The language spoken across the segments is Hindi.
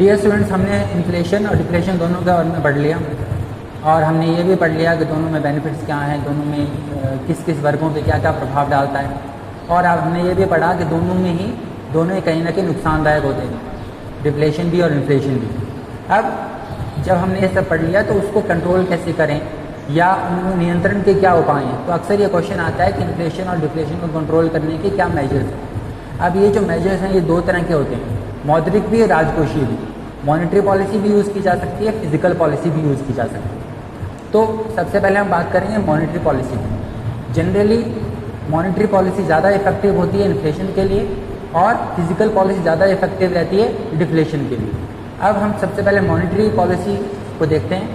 डियर स्टूडेंट्स, हमने इन्फ्लेशन और डिफ्लेशन दोनों के बारे में पढ़ लिया और हमने ये भी पढ़ लिया कि दोनों में बेनिफिट्स क्या हैं, दोनों में किस किस वर्गों पे क्या क्या प्रभाव डालता है। और अब हमने ये भी पढ़ा कि दोनों ही कहीं ना कहीं नुकसानदायक होते हैं, डिफ्लेशन भी और इन्फ्लेशन भी। अब जब हमने ये सब पढ़ लिया तो उसको कंट्रोल कैसे करें या उन नियंत्रण के क्या उपाय हैं। तो अक्सर ये क्वेश्चन आता है कि इन्फ्लेशन और डिफ्लेशन को कंट्रोल करने के क्या मेजर्स हैं। अब ये जो मेजर्स हैं ये दो तरह के होते हैं, मौद्रिक भी और राजकोषीय भी। मॉनेटरी पॉलिसी भी यूज़ की जा सकती है, फिजिकल पॉलिसी भी यूज़ की जा सकती है। तो सबसे पहले हम बात करेंगे मॉनेटरी पॉलिसी की। जनरली मॉनेटरी पॉलिसी ज़्यादा इफेक्टिव होती है इन्फ्लेशन के लिए और फिजिकल पॉलिसी ज़्यादा इफेक्टिव रहती है डिफ्लेशन के लिए। अब हम सबसे पहले मॉनेटरी पॉलिसी को देखते हैं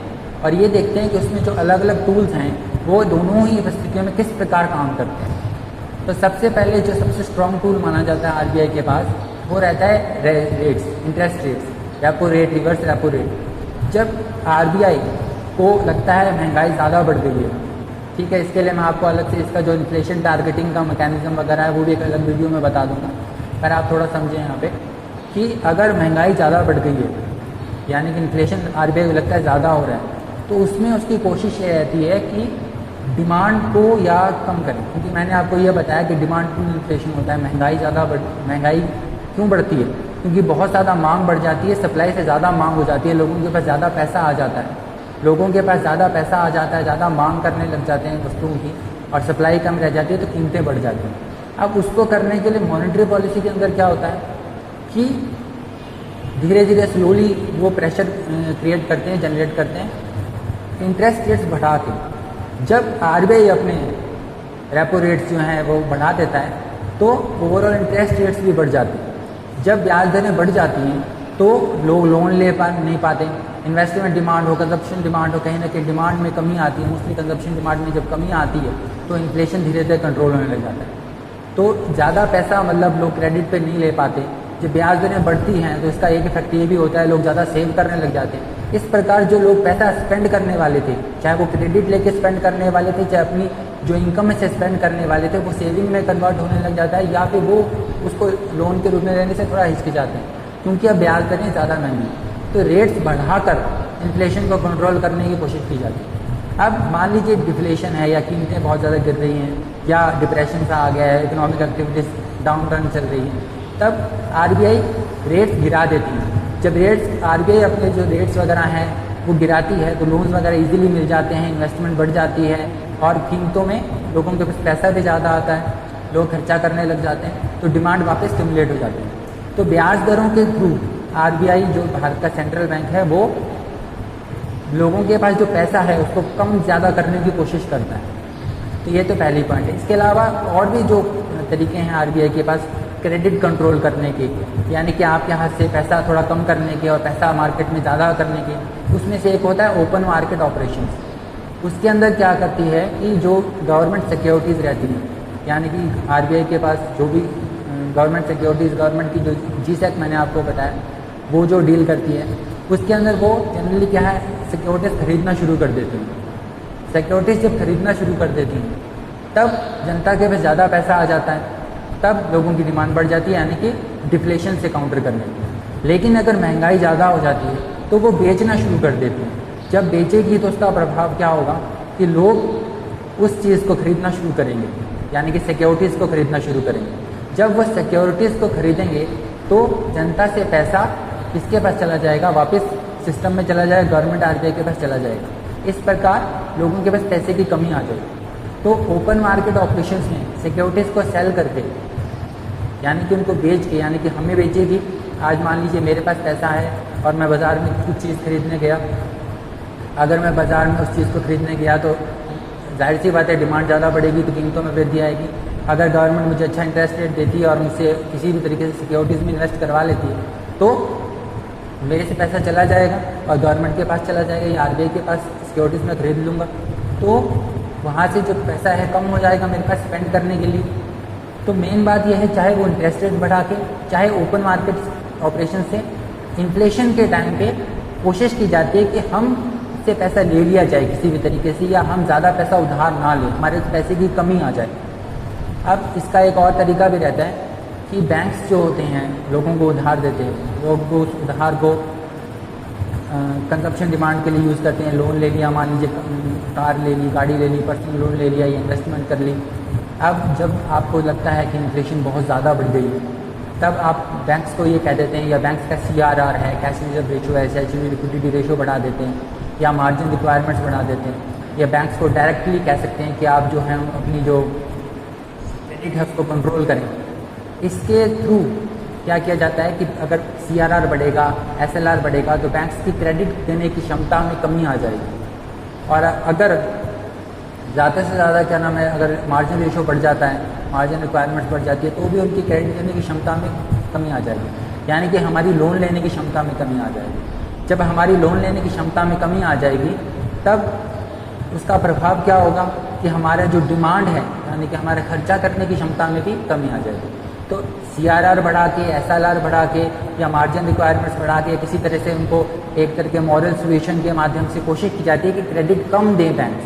और ये देखते हैं कि उसमें जो अलग अलग टूल्स हैं वो दोनों ही परिस्थितियों में किस प्रकार काम करते हैं। तो सबसे पहले जो सबसे स्ट्रॉन्ग टूल माना जाता है आरबीआई के पास वो रहता है rates, interest rates, repo rate, reverse repo rate. जब आरबीआई को लगता है महंगाई ज़्यादा बढ़ गई है, ठीक है, इसके लिए मैं आपको अलग से इसका जो इन्फ्लेशन टारगेटिंग का मैकेनिज्म वगैरह है वो भी एक अलग वीडियो में बता दूंगा, पर आप थोड़ा समझें यहाँ पे कि अगर महंगाई ज़्यादा बढ़ गई है यानी कि इन्फ्लेशन आरबीआई को लगता है ज़्यादा हो रहा है, तो उसमें उसकी कोशिश ये रहती है कि डिमांड को या कम करें। क्योंकि मैंने आपको ये बताया कि डिमांड टू इन्फ्लेशन होता है, महंगाई क्यों बढ़ती है, क्योंकि बहुत ज़्यादा मांग बढ़ जाती है, सप्लाई से ज़्यादा मांग हो जाती है, लोगों के पास ज़्यादा पैसा आ जाता है, ज़्यादा मांग करने लग जाते हैं वस्तुओं की और सप्लाई कम रह जाती है तो कीमतें बढ़ जाती हैं। अब उसको करने के लिए मॉनेटरी पॉलिसी के अंदर क्या होता है कि धीरे धीरे स्लोली वो प्रेशर क्रिएट करते हैं, जनरेट करते हैं इंटरेस्ट रेट्स बढ़ा के। जब आरबीआई अपने रेपो रेट्स जो हैं वो बढ़ा देता है तो ओवरऑल इंटरेस्ट रेट्स भी बढ़ जाती हैं। जब ब्याज दरें बढ़ जाती हैं तो लोग लोन नहीं पाते, इन्वेस्टमेंट डिमांड हो, कंजप्शन डिमांड हो, कहीं ना कहीं डिमांड में कमी आती है। मोस्टली कंजप्शन डिमांड में जब कमी आती है तो इन्फ्लेशन धीरे धीरे कंट्रोल होने लग जाता है। तो ज़्यादा पैसा मतलब लोग क्रेडिट पे नहीं ले पाते। जब ब्याज दरें बढ़ती हैं तो इसका एक इफेक्ट ये भी होता है, लोग ज़्यादा सेव करने लग जाते हैं। इस प्रकार जो लोग पैसा स्पेंड करने वाले थे, चाहे वो क्रेडिट लेके स्पेंड करने वाले थे, चाहे अपनी जो इनकम से स्पेंड करने वाले थे, वो सेविंग में कन्वर्ट होने लग जाता है या फिर वो उसको लोन के रूप में लेने से थोड़ा हिचकिचाते हैं क्योंकि अब ब्याज दरें ज़्यादा महंगी। तो रेट्स बढ़ाकर इन्फ्लेशन को कंट्रोल करने की कोशिश की जाती है। अब मान लीजिए डिफ्लेशन है या कीमतें बहुत ज़्यादा गिर रही हैं या डिप्रेशन सा आ गया है, इकोनॉमिक एक्टिविटीज़ डाउन टर्न चल रही है, तब आरबीआई रेट्स गिरा देती है। जब आरबीआई अपने जो रेट्स वगैरह हैं वो गिराती है तो लोन्स वगैरह इजीली मिल जाते हैं, इन्वेस्टमेंट बढ़ जाती है और कीमतों में लोगों के पास पैसा भी ज़्यादा आता है, लोग खर्चा करने लग जाते हैं तो डिमांड वापस स्टिमुलेट हो जाती है। तो ब्याज दरों के थ्रू आरबीआई जो भारत का सेंट्रल बैंक है वो लोगों के पास जो पैसा है उसको कम ज़्यादा करने की कोशिश करता है। तो ये तो पहली पॉइंट है। इसके अलावा और भी जो तरीके हैं आरबीआई के पास क्रेडिट कंट्रोल करने के, यानी कि आपके हाथ से पैसा थोड़ा कम करने के और पैसा मार्केट में ज़्यादा करने के, उसमें से एक होता है ओपन मार्केट ऑपरेशंस। उसके अंदर क्या करती है कि जो गवर्नमेंट सिक्योरिटीज़ रहती हैं, यानी कि आरबीआई के पास जो भी गवर्नमेंट सिक्योरिटीज़, गवर्नमेंट की जो जीसैक मैंने आपको बताया वो जो डील करती है, उसके अंदर वो जनरली क्या है सिक्योरिटीज़ खरीदना शुरू कर देती हैं। सिक्योरिटीज़ जब खरीदना शुरू कर देती हैं तब जनता के पास ज़्यादा पैसा आ जाता है, तब लोगों की डिमांड बढ़ जाती है, यानी कि डिफ्लेशन से काउंटर करने की। लेकिन अगर महंगाई ज़्यादा हो जाती है तो वो बेचना शुरू कर देती हैं। जब बेचेगी तो उसका प्रभाव क्या होगा कि लोग उस चीज़ को खरीदना शुरू करेंगे, यानी कि सिक्योरिटीज़ को खरीदना शुरू करेंगे। जब वो सिक्योरिटीज़ को खरीदेंगे तो जनता से पैसा किसके पास चला जाएगा, वापस सिस्टम में चला जाएगा, गवर्नमेंट आरबीआई के पास चला जाएगा। इस प्रकार लोगों के पास पैसे की कमी आ जाएगी। तो ओपन मार्केट ऑपरेशंस में सिक्योरिटीज़ को सेल करके, यानी कि उनको बेच के, यानी कि हमें बेचेगी। आज मान लीजिए मेरे पास पैसा है और मैं बाज़ार में कुछ चीज़ खरीदने गया, अगर मैं बाज़ार में उस चीज़ को खरीदने गया तो जाहिर सी बात है डिमांड ज़्यादा बढ़ेगी तो कीमतों में वृद्धि आएगी। अगर गवर्नमेंट मुझे अच्छा इंटरेस्ट रेट देती है और मुझसे किसी भी तरीके से सिक्योरिटीज़ में इन्वेस्ट करवा लेती है तो मेरे से पैसा चला जाएगा और गवर्नमेंट के पास चला जाएगा या आरबीआई के पास सिक्योरिटीज़ में खरीद लूँगा, तो वहाँ से जो पैसा है कम हो जाएगा मेरे पास स्पेंड करने के लिए। तो मेन बात यह है, चाहे वो इंटरेस्ट रेट बढ़ा के, चाहे ओपन मार्केट ऑपरेशन से, इन्फ्लेशन के टाइम पे कोशिश की जाती है कि हम से पैसा ले लिया जाए किसी भी तरीके से, या हम ज़्यादा पैसा उधार ना लें, हमारे पैसे की कमी आ जाए। अब इसका एक और तरीका भी रहता है कि बैंक्स जो होते हैं लोगों को उधार देते हैं, लोग उस उधार को कंजप्शन डिमांड के लिए यूज़ करते हैं। लोन ले लिया, मान लीजिए कार ले ली, गाड़ी ले ली, पर्सनल लोन ले लिया या इन्वेस्टमेंट कर ली। अब जब आपको लगता है कि इन्फ्लेशन बहुत ज़्यादा बढ़ गई, तब आप बैंक्स को ये कह देते हैं, या बैंक्स का CRR है, कैश रिजर्व रेशो है, एचएलवी लिक्विडिटी रेशो बढ़ा देते हैं, या मार्जिन रिक्वायरमेंट्स बढ़ा देते हैं, या बैंक्स को डायरेक्टली कह सकते हैं कि आप जो हैं अपनी जो क्रेडिट है उसको कंट्रोल करें। इसके थ्रू क्या किया जाता है कि अगर CRR बढ़ेगा, SLR बढ़ेगा, तो बैंक्स की क्रेडिट देने की क्षमता में कमी आ जाएगी। और अगर ज़्यादा से ज़्यादा क्या नाम है, अगर मार्जिन रेशो बढ़ जाता है, मार्जिन रिक्वायरमेंट्स बढ़ जाती है, तो भी उनकी क्रेडिट देने की क्षमता में कमी आ जाएगी, यानी कि हमारी लोन लेने की क्षमता में कमी आ जाएगी। जब हमारी लोन लेने की क्षमता में कमी आ जाएगी, तब उसका प्रभाव क्या होगा कि हमारा जो डिमांड है, यानी कि हमारे खर्चा करने की क्षमता में भी कमी आ जाएगी। तो CRR बढ़ा के, SLR बढ़ा के, या मार्जिन रिक्वायरमेंट्स बढ़ा के, किसी तरह से उनको एक तरह के मॉरल सॉल्यूशन के माध्यम से कोशिश की जाती है कि क्रेडिट कम दें बैंक।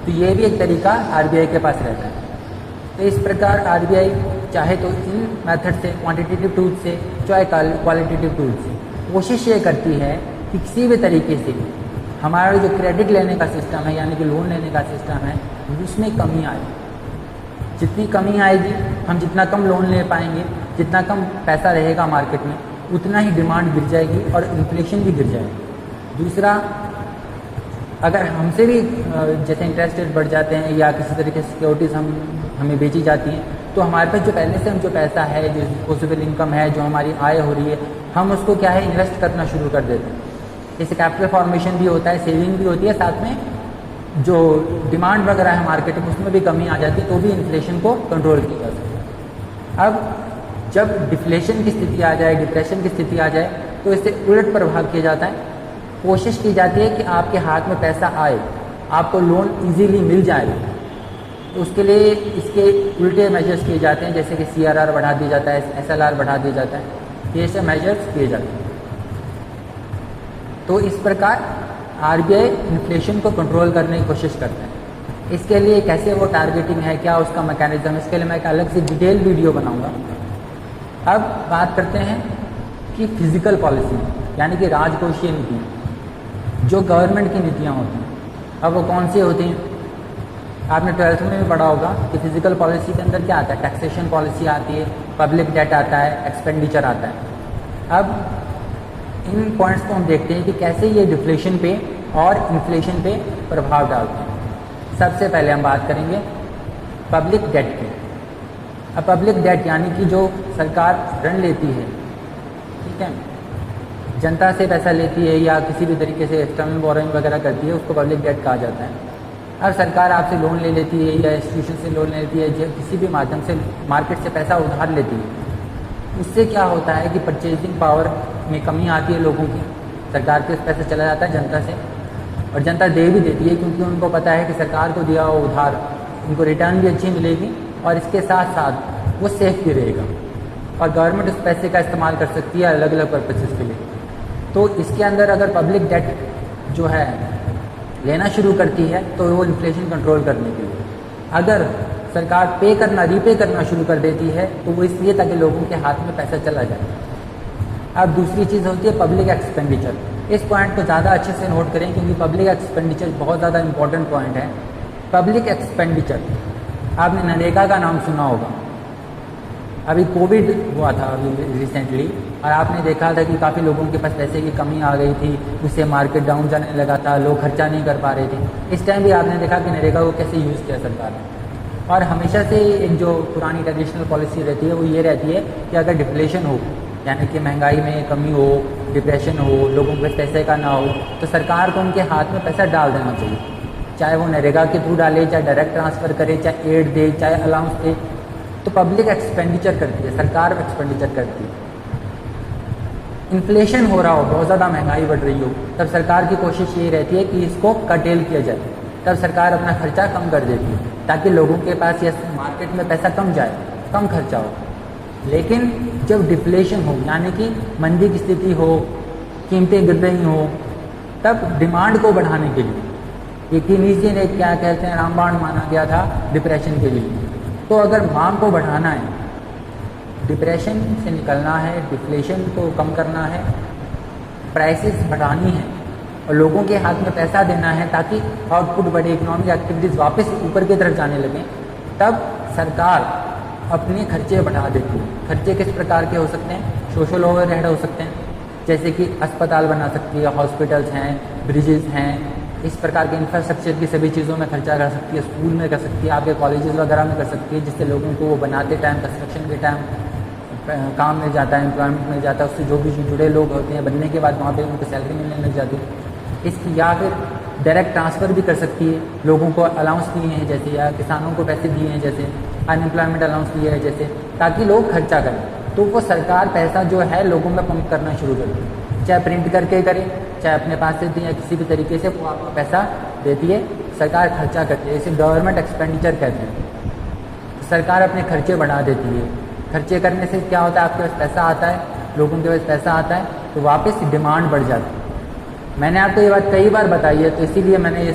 तो ये भी एक तरीका RBI के पास रहता है। तो इस प्रकार RBI चाहे तो इन मेथड से, क्वांटिटेटिव टूल से, चाहे क्वालिटेटिव टूल से, कोशिश ये करती है कि किसी भी तरीके से हमारा जो क्रेडिट लेने का सिस्टम है, यानी कि लोन लेने का सिस्टम है, उसमें कमी आए। जितनी कमी आएगी, हम जितना कम लोन ले पाएंगे, जितना कम पैसा रहेगा मार्केट में, उतना ही डिमांड गिर जाएगी और इन्फ्लेशन भी गिर जाएगी। दूसरा, अगर हमसे भी जैसे इंटरेस्ट रेट बढ़ जाते हैं या किसी तरह की सिक्योरिटीज़ हमें बेची जाती हैं, तो हमारे पास जो पहले से हम जो पैसा है, जो डिस्पोजेबल इनकम है, जो हमारी आय हो रही है, हम उसको क्या है इन्वेस्ट करना शुरू कर देते हैं। जैसे कैपिटल फॉर्मेशन भी होता है, सेविंग भी होती है, साथ में जो डिमांड वगैरह है मार्केट में उसमें भी कमी आ जाती है, तो भी इन्फ्लेशन को कंट्रोल किया जा सकता है। अब जब डिफ्लेशन की स्थिति आ जाए, डिप्रेशन की स्थिति आ जाए, तो इससे उलट प्रभाव किया जाता है। कोशिश की जाती है कि आपके हाथ में पैसा आए, आपको लोन इजीली मिल जाए, तो उसके लिए इसके उल्टे मेजर्स किए जाते हैं, जैसे कि CRR बढ़ा दिया जाता है, SLR बढ़ा दिया जाता है, ये सब मेजर्स किए जाते हैं। तो इस प्रकार RBI इन्फ्लेशन को कंट्रोल करने की कोशिश करते हैं। इसके लिए कैसे वो टारगेटिंग है, क्या उसका मैकेनिज्म, इसके लिए मैं एक अलग से डिटेल वीडियो बनाऊंगा। अब बात करते हैं कि फिजिकल पॉलिसी, यानी कि राजकोषीय नीति, जो गवर्नमेंट की नीतियाँ होती हैं। अब वो कौन सी होती हैं? आपने 12th में भी पढ़ा होगा कि फिजिकल पॉलिसी के अंदर क्या आता है, टैक्सेशन पॉलिसी आती है, पब्लिक डेट आता है, एक्सपेंडिचर आता है। अब इन पॉइंट्स को हम देखते हैं कि कैसे ये डिफ्लेशन पे और इन्फ्लेशन पे प्रभाव डालते हैं। सबसे पहले हम बात करेंगे पब्लिक डेट की। अब पब्लिक डेट यानी कि जो सरकार ऋण लेती है, ठीक है, जनता से पैसा लेती है या किसी भी तरीके से एक्सटर्नल बोरोइंग वगैरह करती है, उसको पब्लिक डेट कहा जाता है। अब सरकार आपसे लोन ले लेती है या इंस्टीट्यूशन से लोन ले लेती है, किसी भी माध्यम से मार्केट से पैसा उधार लेती है, उससे क्या होता है कि परचेजिंग पावर में कमी आती है लोगों की। सरकार के पैसा चला जाता है जनता से, और जनता दे भी देती है, क्योंकि उनको पता है कि सरकार को दिया हुआ उधार उनको रिटर्न भी अच्छी मिलेगी, और इसके साथ साथ वो सेफ भी रहेगा, और गवर्नमेंट उस पैसे का इस्तेमाल कर सकती है अलग अलग पर्पसेस के लिए। तो इसके अंदर अगर पब्लिक डेट जो है लेना शुरू करती है, तो वो इन्फ्लेशन कंट्रोल करने के लिए। अगर सरकार रीपे करना शुरू कर देती है, तो वो इसलिए ताकि लोगों के हाथ में पैसा चला जाए। अब दूसरी चीज़ होती है पब्लिक एक्सपेंडिचर। इस पॉइंट को ज़्यादा अच्छे से नोट करें, क्योंकि पब्लिक एक्सपेंडिचर बहुत ज़्यादा इंपॉर्टेंट पॉइंट है। पब्लिक एक्सपेंडिचर, आपने नरेगा का नाम सुना होगा। अभी कोविड हुआ था अभी रिसेंटली, और आपने देखा था कि काफ़ी लोगों के पास पैसे की कमी आ गई थी, उससे मार्केट डाउन जाने लगा था, लोग खर्चा नहीं कर पा रहे थे। इस टाइम भी आपने देखा कि नरेगा को कैसे यूज़ किया सरकार ने। और हमेशा से एक जो पुरानी ट्रेडिशनल पॉलिसी रहती है वो ये रहती है कि अगर डिफ्लेशन हो, यानी कि महंगाई में कमी हो, डिप्रेशन हो, लोगों के पैसे का ना हो, तो सरकार को उनके हाथ में पैसा डाल देना चाहिए। चाहे वो नरेगा के थ्रू डाले, चाहे डायरेक्ट ट्रांसफ़र करे, चाहे एड दे, चाहे अलाउंस दे, तो पब्लिक एक्सपेंडिचर करती है, सरकार एक्सपेंडिचर करती है। इन्फ्लेशन हो रहा हो, बहुत ज़्यादा महंगाई बढ़ रही हो, तब सरकार की कोशिश ये रहती है कि इसको कर्टेल किया जाए। तब सरकार अपना खर्चा कम कर देती है, ताकि लोगों के पास या मार्केट में पैसा कम जाए, कम खर्चा हो। लेकिन जब डिफ्लेशन हो, यानी कि मंदी की स्थिति हो, कीमतें गिर रही हो, तब डिमांड को बढ़ाने के लिए ये कीनीजी ने क्या कहते हैं रामबाण माना गया था डिप्रेशन के लिए। तो अगर मांग को बढ़ाना है, डिप्रेशन से निकलना है, डिफ्लेशन को कम करना है, प्राइसेस बढ़ानी है, और लोगों के हाथ में पैसा देना है ताकि आउटपुट बढ़े, इकोनॉमिक एक्टिविटीज़ वापस ऊपर की तरफ जाने लगें, तब सरकार अपने खर्चे बढ़ा देती है। खर्चे किस प्रकार के हो सकते हैं? सोशल ओवरहेड हो सकते हैं, जैसे कि अस्पताल बना सकती है, हॉस्पिटल्स हैं, ब्रिजेस हैं, इस प्रकार के इंफ्रास्ट्रक्चर की सभी चीज़ों में खर्चा कर सकती है, स्कूल में कर सकती है, आपके कॉलेजेस वगैरह में कर सकती है, जिससे लोगों को वो बनाते टाइम, कंस्ट्रक्शन के टाइम काम मिल जाता है, एम्प्लॉयमेंट मिल जाता है, उससे जो भी जुड़े लोग होते हैं बनने के बाद वहाँ पे उनको सैलरी मिलने लग जाती है। इसकी या फिर डायरेक्ट ट्रांसफ़र भी कर सकती है, लोगों को अलाउंस दिए हैं जैसे, या किसानों को पैसे दिए हैं जैसे, अनएम्प्लॉयमेंट अलाउंस दिया है जैसे, ताकि लोग खर्चा करें। तो वो सरकार पैसा जो है लोगों में पंप करना शुरू कर दी, चाहे प्रिंट करके करें, चाहे अपने पास से दें, या किसी भी तरीके से वो आपको पैसा देती है, सरकार खर्चा करती है। इसे गवर्नमेंट एक्सपेंडिचर कहते हैं। सरकार अपने खर्चे बढ़ा देती है। खर्चे करने से क्या होता है? आपके पास पैसा आता है, लोगों के पास पैसा आता है, तो वापस डिमांड बढ़ जाती है। मैंने आपको ये बात कई बार बताई है, तो इसीलिए मैंने ये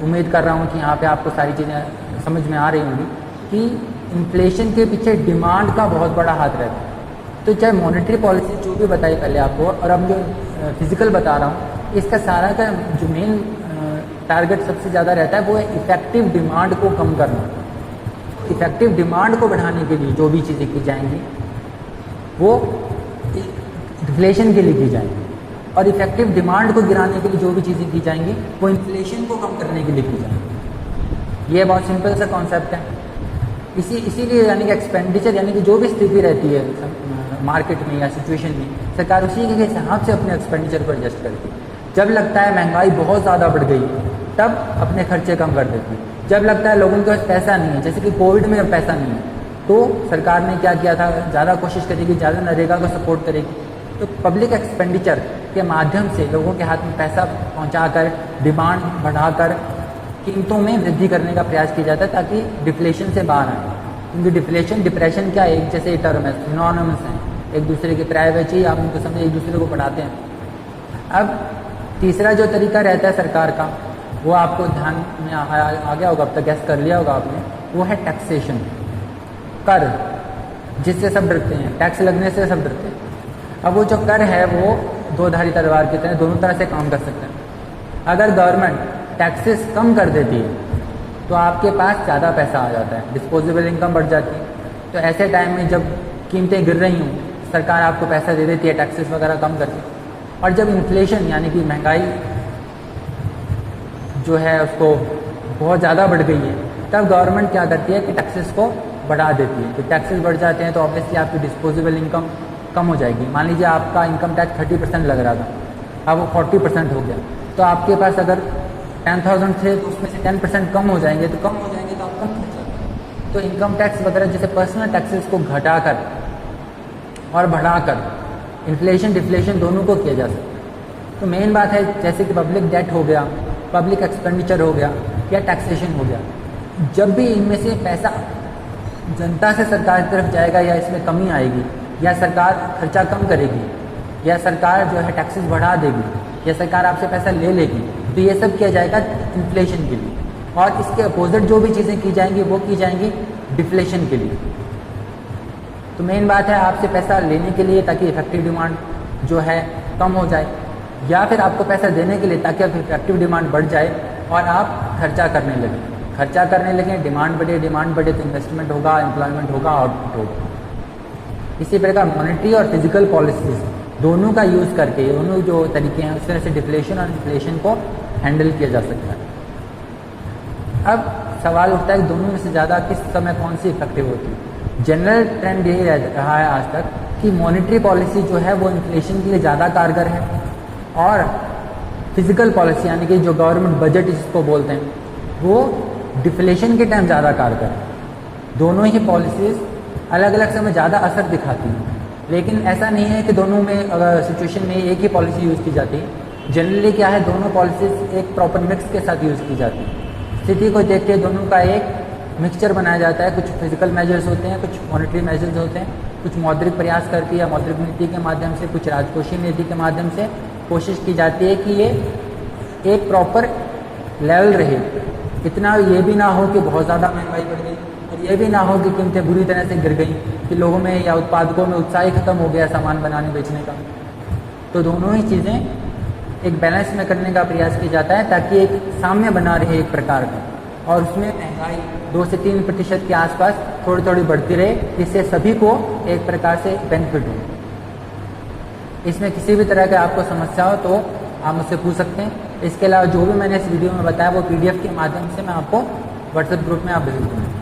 उम्मीद कर रहा हूँ कि यहाँ पे आपको सारी चीज़ें समझ में आ रही होंगी कि इन्फ्लेशन के पीछे डिमांड का बहुत बड़ा हाथ रहता है। तो चाहे मॉनेटरी पॉलिसी जो भी बताई पहले आपको, और अब जो फिजिकल बता रहा हूँ, इसका सारा का जो मेन टारगेट सबसे ज़्यादा रहता है वो है इफेक्टिव डिमांड को कम करना। इफेक्टिव डिमांड को बढ़ाने के लिए जो भी चीज़ें की जाएंगी वो इन्फ्लेशन के लिए की जाएंगी, और इफेक्टिव डिमांड को गिराने के लिए जो भी चीज़ें की जाएंगी वो इन्फ्लेशन को कम करने के लिए की जाएंगी। ये बहुत सिंपल सा कॉन्सेप्ट है। इसीलिए यानी कि एक्सपेंडिचर, यानी कि जो भी स्थिति रहती है मार्केट में या सिचुएशन में, सरकार उसी के हिसाब से अपने एक्सपेंडिचर को एडजस्ट करती है। जब लगता है महंगाई बहुत ज़्यादा बढ़ गई, तब अपने खर्चे कम कर देती है। जब लगता है लोगों के पास पैसा नहीं है, जैसे कि कोविड में अब पैसा नहीं है, तो सरकार ने क्या किया था, ज़्यादा कोशिश करेगी, ज़्यादा नरेगा को सपोर्ट करेगी। तो पब्लिक एक्सपेंडिचर के माध्यम से लोगों के हाथ में पैसा पहुंचाकर, डिमांड बढ़ाकर, कीमतों में वृद्धि करने का प्रयास किया जाता है ताकि डिफ्लेशन से बाहर आए। क्योंकि डिफ्लेशन, डिप्रेशन क्या है, एक जैसे टर्म है, सिनोनिमस हैं, एक दूसरे के प्राइवेसी, आप उनको समझे, एक दूसरे को बढ़ाते हैं। अब तीसरा जो तरीका रहता है सरकार का, वो आपको ध्यान में आ गया होगा, अब तक गैस कर लिया होगा आपने, वो है टैक्सेशन, कर, जिससे सब डरते हैं, टैक्स लगने से सब डरते हैं। अब वो जो कर है वो दो धारी तलवार की तरह दोनों तरह से काम कर सकते हैं। अगर गवर्नमेंट टैक्सेस कम कर देती है तो आपके पास ज़्यादा पैसा आ जाता है, डिस्पोजेबल इनकम बढ़ जाती है। तो ऐसे टाइम में जब कीमतें गिर रही हों, सरकार आपको पैसा दे देती है टैक्सेस वगैरह कम करके। और जब इन्फ्लेशन यानी कि महंगाई जो है उसको बहुत ज़्यादा बढ़ गई है, तब गवर्नमेंट क्या करती है कि टैक्सेस को बढ़ा देती है। तो टैक्सेस बढ़ जाते हैं तो ऑब्वियसली आपकी डिस्पोजेबल इनकम कम हो जाएगी। मान लीजिए आपका इनकम टैक्स 30% लग रहा था, अब वो 40% हो गया, तो आपके पास अगर 10,000 थे तो उसमें से 10% कम हो जाएंगे, तो कम हो जाएंगे तो आप कम खर्चा। तो इनकम टैक्स वगैरह जैसे पर्सनल टैक्सेस को घटाकर और बढ़ाकर इन्फ्लेशन डिफ्लेशन दोनों को किया जा सकता है। तो मेन बात है जैसे कि पब्लिक डेट हो गया, पब्लिक एक्सपेंडिचर हो गया, या टैक्सेशन हो गया, जब भी इनमें से पैसा जनता से सरकार की तरफ जाएगा या इसमें कमी आएगी, या सरकार खर्चा कम करेगी, या सरकार जो है टैक्सेस बढ़ा देगी, या सरकार आपसे पैसा ले लेगी, तो ये सब किया जाएगा इन्फ्लेशन के लिए। और इसके अपोजिट जो भी चीज़ें की जाएंगी वो की जाएंगी डिफ्लेशन के लिए। तो मेन बात है आपसे पैसा लेने के लिए ताकि इफेक्टिव डिमांड जो है कम हो जाए, या फिर आपको पैसा देने के लिए ताकि अब इफेक्टिव डिमांड बढ़ जाए और आप खर्चा करने लगें। खर्चा करने लगें, डिमांड बढ़े तो इन्वेस्टमेंट होगा, एम्प्लॉयमेंट होगा, आउटपुट होगा। इसी प्रकार मॉनेटरी और फिजिकल पॉलिसीज दोनों का यूज़ करके, दोनों जो तरीके हैं उस तरह से डिफ्लेशन और इन्फ्लेशन को हैंडल किया जा सकता है। अब सवाल उठता है कि दोनों में से ज़्यादा किस समय कौन सी इफेक्टिव होती है। जनरल ट्रेंड यही रहा है आज तक कि मॉनेटरी पॉलिसी जो है वो इन्फ्लेशन के लिए ज़्यादा कारगर है, और फिजिकल पॉलिसी यानी कि जो गवर्नमेंट बजट जिसको बोलते हैं वो डिफ्लेशन के टाइम ज़्यादा कारगर है। दोनों ही पॉलिसीज़ अलग अलग समय ज़्यादा असर दिखाती हैं, लेकिन ऐसा नहीं है कि दोनों में अगर सिचुएशन में एक ही पॉलिसी यूज़ की जाती है। जनरली क्या है, दोनों पॉलिसीज़ एक प्रॉपर मिक्स के साथ यूज़ की जाती है। स्थिति को देख के दोनों का एक मिक्सचर बनाया जाता है। कुछ फिजिकल मेजर्स होते हैं, कुछ मॉनेटरी मेजर्स होते हैं, कुछ मौद्रिक प्रयास करके या मौद्रिक नीति के माध्यम से, कुछ राजकोषीय नीति के माध्यम से कोशिश की जाती है कि ये एक प्रॉपर लेवल रहे। इतना ये भी ना हो कि बहुत ज़्यादा महंगाई बढ़ गई, और ये भी ना हो कि कीमतें बुरी तरह से गिर गई, कि लोगों में या उत्पादकों में उत्साह ही खत्म हो गया सामान बनाने बेचने का। तो दोनों ही चीज़ें एक बैलेंस में करने का प्रयास किया जाता है ताकि एक साम्य बना रहे एक प्रकार का, और उसमें महंगाई 2 से 3% के आसपास थोड़ी थोड़ी बढ़ती रहे, जिससे सभी को एक प्रकार से बेनिफिट हो। इसमें किसी भी तरह का आपको समस्या हो तो आप मुझसे पूछ सकते हैं। इसके अलावा जो भी मैंने इस वीडियो में बताया वो PDF के माध्यम से मैं आपको व्हाट्सएप ग्रुप में आप भेज दूँगा।